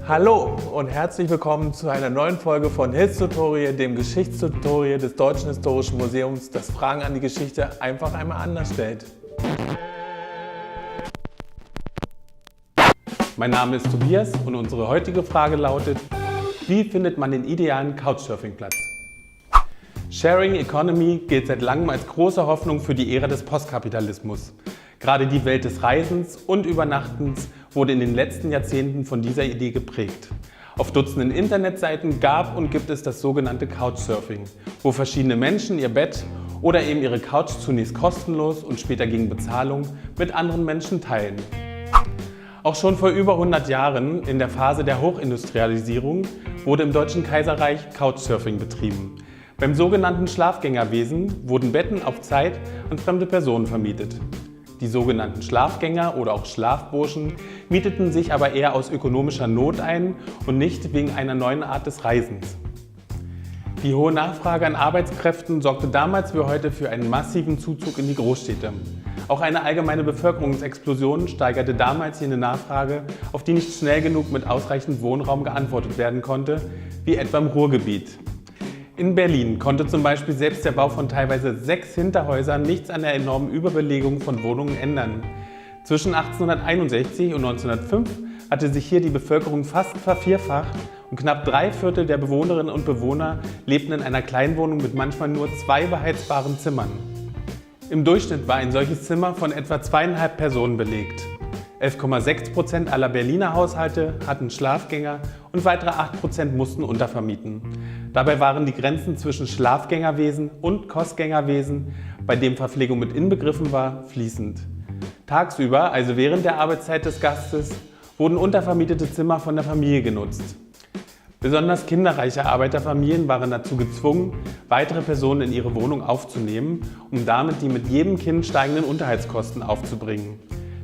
Hallo und herzlich willkommen zu einer neuen Folge von Histotorie, dem Geschichtstutorial des Deutschen Historischen Museums, das Fragen an die Geschichte einfach einmal anders stellt. Mein Name ist Tobias und unsere heutige Frage lautet: Wie findet man den idealen Couchsurfing-Platz? Sharing Economy gilt seit langem als große Hoffnung für die Ära des Postkapitalismus. Gerade die Welt des Reisens und Übernachtens wurde in den letzten Jahrzehnten von dieser Idee geprägt. Auf Dutzenden Internetseiten gab und gibt es das sogenannte Couchsurfing, wo verschiedene Menschen ihr Bett oder eben ihre Couch zunächst kostenlos und später gegen Bezahlung mit anderen Menschen teilen. Auch schon vor über 100 Jahren, in der Phase der Hochindustrialisierung, wurde im Deutschen Kaiserreich Couchsurfing betrieben. Beim sogenannten Schlafgängerwesen wurden Betten auf Zeit an fremde Personen vermietet. Die sogenannten Schlafgänger oder auch Schlafburschen mieteten sich aber eher aus ökonomischer Not ein und nicht wegen einer neuen Art des Reisens. Die hohe Nachfrage an Arbeitskräften sorgte damals wie heute für einen massiven Zuzug in die Großstädte. Auch eine allgemeine Bevölkerungsexplosion steigerte damals jene Nachfrage, auf die nicht schnell genug mit ausreichend Wohnraum geantwortet werden konnte, wie etwa im Ruhrgebiet. In Berlin konnte zum Beispiel selbst der Bau von teilweise 6 Hinterhäusern nichts an der enormen Überbelegung von Wohnungen ändern. Zwischen 1861 und 1905 hatte sich hier die Bevölkerung fast vervierfacht und knapp 3/4 der Bewohnerinnen und Bewohner lebten in einer Kleinwohnung mit manchmal nur 2 beheizbaren Zimmern. Im Durchschnitt war ein solches Zimmer von etwa 2,5 Personen belegt. 11,6% aller Berliner Haushalte hatten Schlafgänger und weitere 8% mussten untervermieten. Dabei waren die Grenzen zwischen Schlafgängerwesen und Kostgängerwesen, bei dem Verpflegung mit inbegriffen war, fließend. Tagsüber, also während der Arbeitszeit des Gastes, wurden untervermietete Zimmer von der Familie genutzt. Besonders kinderreiche Arbeiterfamilien waren dazu gezwungen, weitere Personen in ihre Wohnung aufzunehmen, um damit die mit jedem Kind steigenden Unterhaltskosten aufzubringen.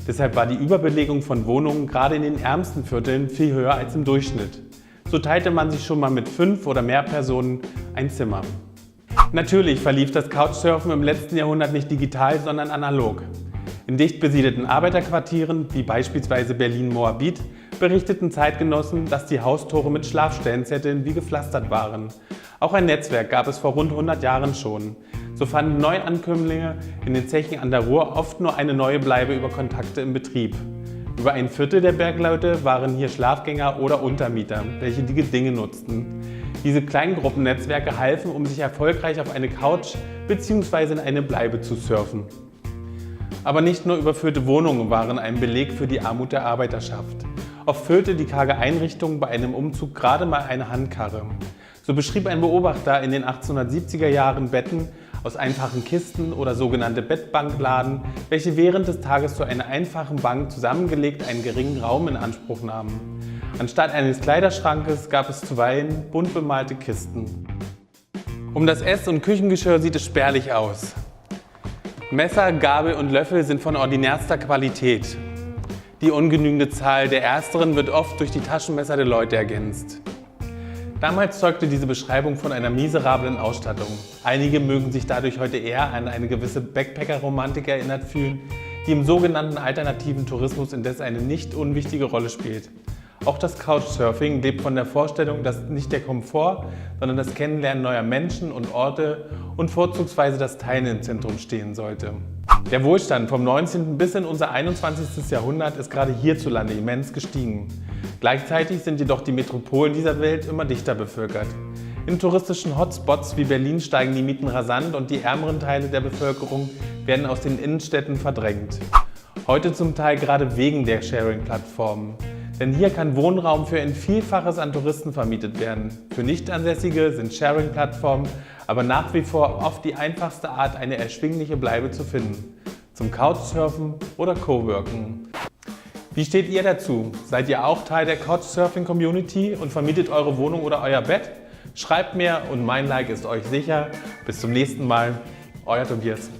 Deshalb war die Überbelegung von Wohnungen gerade in den ärmsten Vierteln viel höher als im Durchschnitt. So teilte man sich schon mal mit 5 oder mehr Personen ein Zimmer. Natürlich verlief das Couchsurfen im letzten Jahrhundert nicht digital, sondern analog. In dicht besiedelten Arbeiterquartieren, wie beispielsweise Berlin-Moabit, berichteten Zeitgenossen, dass die Haustore mit Schlafstellenzetteln wie gepflastert waren. Auch ein Netzwerk gab es vor rund 100 Jahren schon. So fanden Neuankömmlinge in den Zechen an der Ruhr oft nur eine neue Bleibe über Kontakte im Betrieb. Über 1/4 der Bergleute waren hier Schlafgänger oder Untermieter, welche die Dinge nutzten. Diese Kleingruppennetzwerke halfen, um sich erfolgreich auf eine Couch bzw. in eine Bleibe zu surfen. Aber nicht nur überfüllte Wohnungen waren ein Beleg für die Armut der Arbeiterschaft. Oft füllte die karge Einrichtung bei einem Umzug gerade mal eine Handkarre. So beschrieb ein Beobachter in den 1870er Jahren Betten aus einfachen Kisten oder sogenannte Bettbankladen, welche während des Tages zu einer einfachen Bank zusammengelegt einen geringen Raum in Anspruch nahmen. Anstatt eines Kleiderschrankes gab es zuweilen bunt bemalte Kisten. Um das Ess- und Küchengeschirr sieht es spärlich aus. Messer, Gabel und Löffel sind von ordinärster Qualität. Die ungenügende Zahl der ersteren wird oft durch die Taschenmesser der Leute ergänzt. Damals zeugte diese Beschreibung von einer miserablen Ausstattung. Einige mögen sich dadurch heute eher an eine gewisse Backpacker-Romantik erinnert fühlen, die im sogenannten alternativen Tourismus indes eine nicht unwichtige Rolle spielt. Auch das Couchsurfing lebt von der Vorstellung, dass nicht der Komfort, sondern das Kennenlernen neuer Menschen und Orte und vorzugsweise das Teilen im Zentrum stehen sollte. Der Wohlstand vom 19. bis in unser 21. Jahrhundert ist gerade hierzulande immens gestiegen. Gleichzeitig sind jedoch die Metropolen dieser Welt immer dichter bevölkert. In touristischen Hotspots wie Berlin steigen die Mieten rasant und die ärmeren Teile der Bevölkerung werden aus den Innenstädten verdrängt. Heute zum Teil gerade wegen der Sharing-Plattformen. Denn hier kann Wohnraum für ein Vielfaches an Touristen vermietet werden. Für Nichtansässige sind Sharing-Plattformen aber nach wie vor oft die einfachste Art, eine erschwingliche Bleibe zu finden. Zum Couchsurfen oder Coworken. Wie steht ihr dazu? Seid ihr auch Teil der Couchsurfing-Community und vermietet eure Wohnung oder euer Bett? Schreibt mir und mein Like ist euch sicher. Bis zum nächsten Mal, euer Tobias.